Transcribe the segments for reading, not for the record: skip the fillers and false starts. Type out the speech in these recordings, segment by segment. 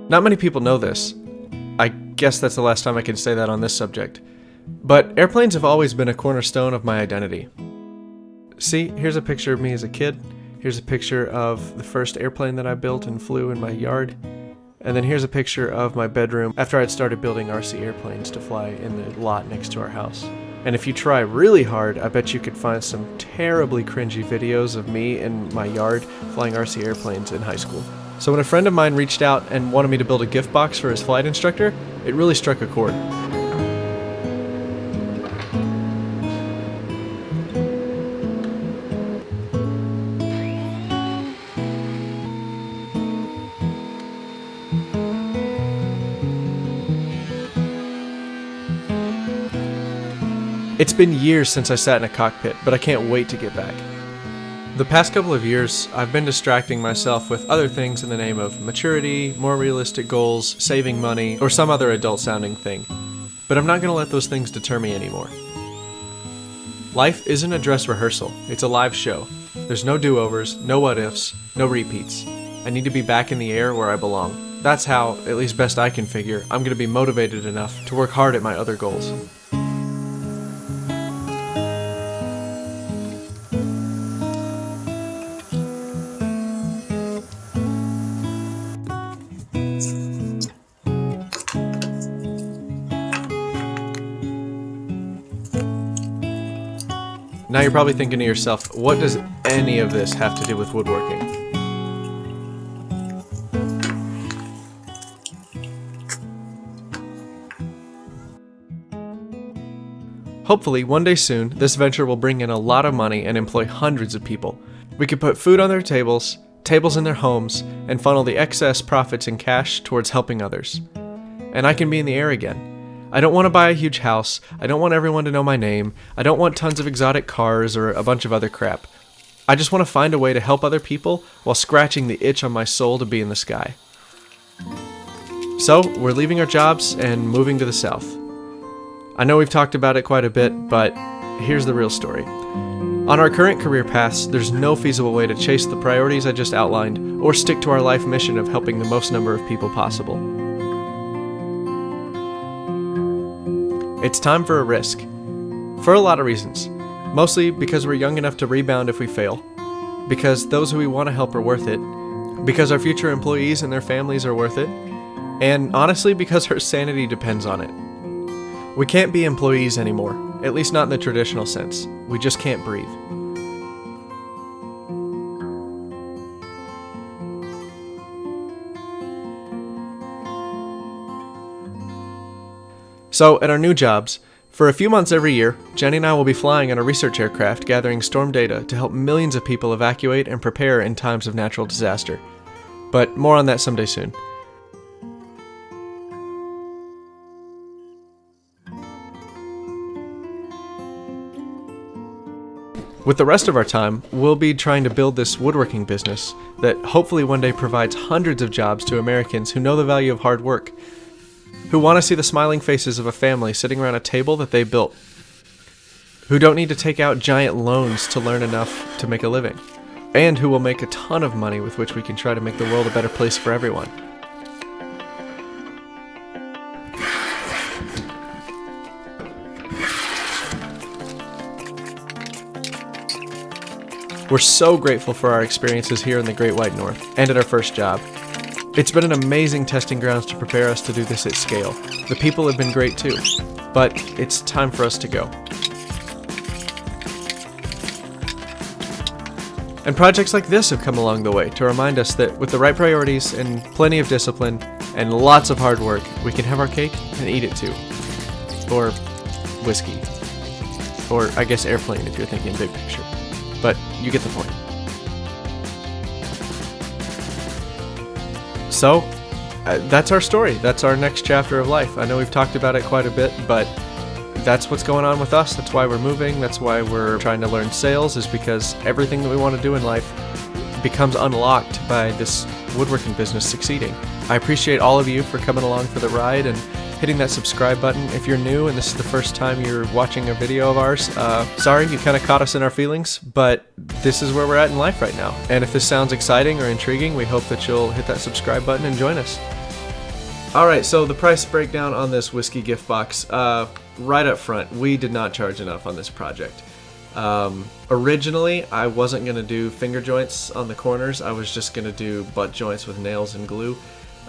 Not many people know this. I guess that's the last time I can say that on this subject. But airplanes have always been a cornerstone of my identity. See, here's a picture of me as a kid. Here's a picture of the first airplane that I built and flew in my yard. And then here's a picture of my bedroom after I'd started building RC airplanes to fly in the lot next to our house. And if you try really hard, I bet you could find some terribly cringy videos of me in my yard flying RC airplanes in high school. So when a friend of mine reached out and wanted me to build a gift box for his flight instructor, it really struck a chord. It's been years since I sat in a cockpit, but I can't wait to get back. The past couple of years, I've been distracting myself with other things in the name of maturity, more realistic goals, saving money, or some other adult-sounding thing. But I'm not going to let those things deter me anymore. Life isn't a dress rehearsal, it's a live show. There's no do-overs, no what-ifs, no repeats. I need to be back in the air where I belong. That's how, at least best I can figure, I'm going to be motivated enough to work hard at my other goals. Now you're probably thinking to yourself, what does any of this have to do with woodworking? Hopefully, one day soon, this venture will bring in a lot of money and employ hundreds of people. We could put food on their tables, tables in their homes, and funnel the excess profits in cash towards helping others. And I can be in the air again. I don't want to buy a huge house, I don't want everyone to know my name, I don't want tons of exotic cars or a bunch of other crap. I just want to find a way to help other people while scratching the itch on my soul to be in the sky. So, we're leaving our jobs and moving to the south. I know we've talked about it quite a bit, but here's the real story. On our current career paths, there's no feasible way to chase the priorities I just outlined or stick to our life mission of helping the most number of people possible. It's time for a risk. For a lot of reasons. Mostly because we're young enough to rebound if we fail. Because those who we want to help are worth it. Because our future employees and their families are worth it. And honestly, because our sanity depends on it. We can't be employees anymore. At least not in the traditional sense. We just can't breathe. So, at our new jobs, for a few months every year, Jenny and I will be flying on a research aircraft gathering storm data to help millions of people evacuate and prepare in times of natural disaster. But more on that someday soon. With the rest of our time, we'll be trying to build this woodworking business that hopefully one day provides hundreds of jobs to Americans who know the value of hard work, who want to see the smiling faces of a family sitting around a table that they built, who don't need to take out giant loans to learn enough to make a living, and who will make a ton of money with which we can try to make the world a better place for everyone. We're so grateful for our experiences here in the Great White North and at our first job. It's been an amazing testing grounds to prepare us to do this at scale. The people have been great too, but it's time for us to go. And projects like this have come along the way to remind us that with the right priorities and plenty of discipline and lots of hard work, we can have our cake and eat it too. Or whiskey. Or I guess airplane if you're thinking big picture. But you get the point. So, that's our story. That's our next chapter of life. I know we've talked about it quite a bit, but that's what's going on with us. That's why we're moving. That's why we're trying to learn sales, is because everything that we want to do in life becomes unlocked by this woodworking business succeeding. I appreciate all of you for coming along for the ride and hitting that subscribe button. If you're new and this is the first time you're watching a video of ours, sorry, you kind of caught us in our feelings, but this is where we're at in life right now. And if this sounds exciting or intriguing, we hope that you'll hit that subscribe button and join us. Alright, so the price breakdown on this whiskey gift box, right up front, we did not charge enough on this project. Originally, I wasn't going to do finger joints on the corners, I was just going to do butt joints with nails and glue.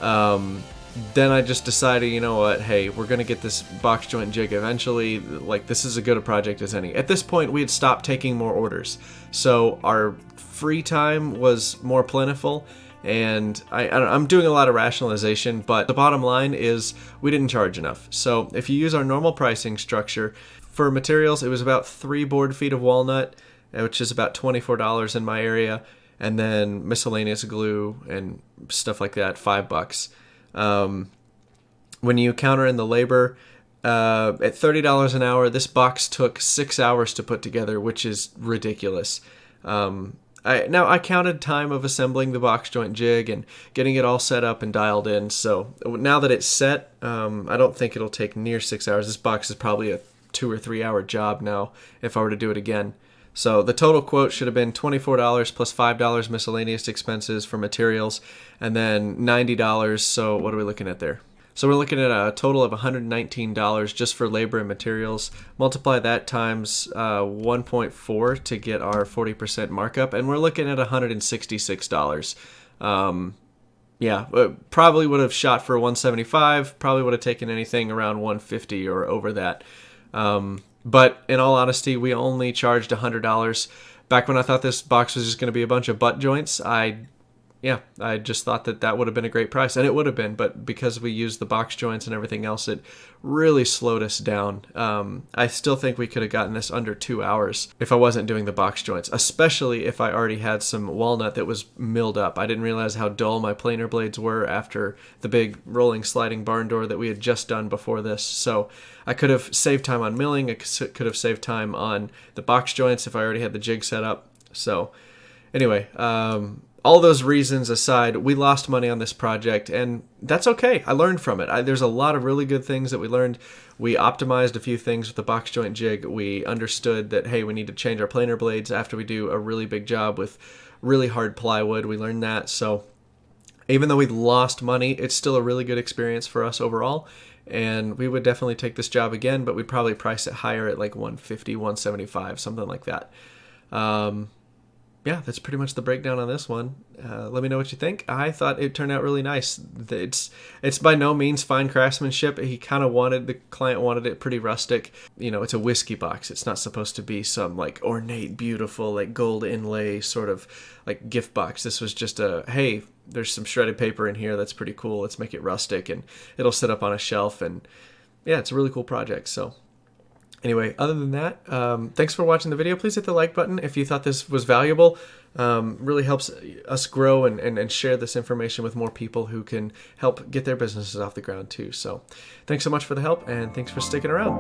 Then I just decided, you know what, hey, we're going to get this box joint jig eventually, like this is as good a project as any. At this point, we had stopped taking more orders, so our free time was more plentiful. And I'm doing a lot of rationalization, but the bottom line is we didn't charge enough. So if you use our normal pricing structure, for materials it was about 3 board feet of walnut, which is about $24 in my area, and then miscellaneous glue and stuff like that, $5. When you counter in the labor, at $30 an hour, this box took 6 hours to put together, which is ridiculous. I counted time of assembling the box joint jig and getting it all set up and dialed in, so now that it's set, I don't think it'll take near 6 hours. This box is probably a 2 or 3 hour job now if I were to do it again. So the total quote should have been $24 plus $5 miscellaneous expenses for materials, and then $90, so what are we looking at there? So we're looking at a total of $119 just for labor and materials. Multiply that times 1.4 to get our 40% markup, and we're looking at $166. Yeah, probably would have shot for $175, probably would have taken anything around $150 or over that. But in all honesty, we only charged $100. Back when I thought this box was just going to be a bunch of butt joints, I just thought that would have been a great price, and it would have been, but because we used the box joints and everything else, it really slowed us down. I still think we could have gotten this under 2 hours if I wasn't doing the box joints, especially if I already had some walnut that was milled up. I didn't realize how dull my planer blades were after the big rolling sliding barn door that we had just done before this, so I could have saved time on milling, I could have saved time on the box joints if I already had the jig set up. So anyway, all those reasons aside, we lost money on this project, and that's okay. I learned from it. There's a lot of really good things that we learned. We optimized a few things with the box joint jig. We understood that, hey, we need to change our planer blades after we do a really big job with really hard plywood. We learned that. So even though we lost money, it's still a really good experience for us overall, and we would definitely take this job again, but we'd probably price it higher at like $150, $175, something like that. Yeah, that's pretty much the breakdown on this one. Let me know what you think. I thought it turned out really nice. It's by no means fine craftsmanship. The client wanted it pretty rustic. You know, it's a whiskey box. It's not supposed to be some like ornate, beautiful, like gold inlay sort of like gift box. This was just hey, there's some shredded paper in here that's pretty cool. Let's make it rustic, and it'll sit up on a shelf. And yeah, it's a really cool project. So anyway, other than that, thanks for watching the video. Please hit the like button if you thought this was valuable. Really helps us grow and share this information with more people who can help get their businesses off the ground too. So thanks so much for the help, and thanks for sticking around.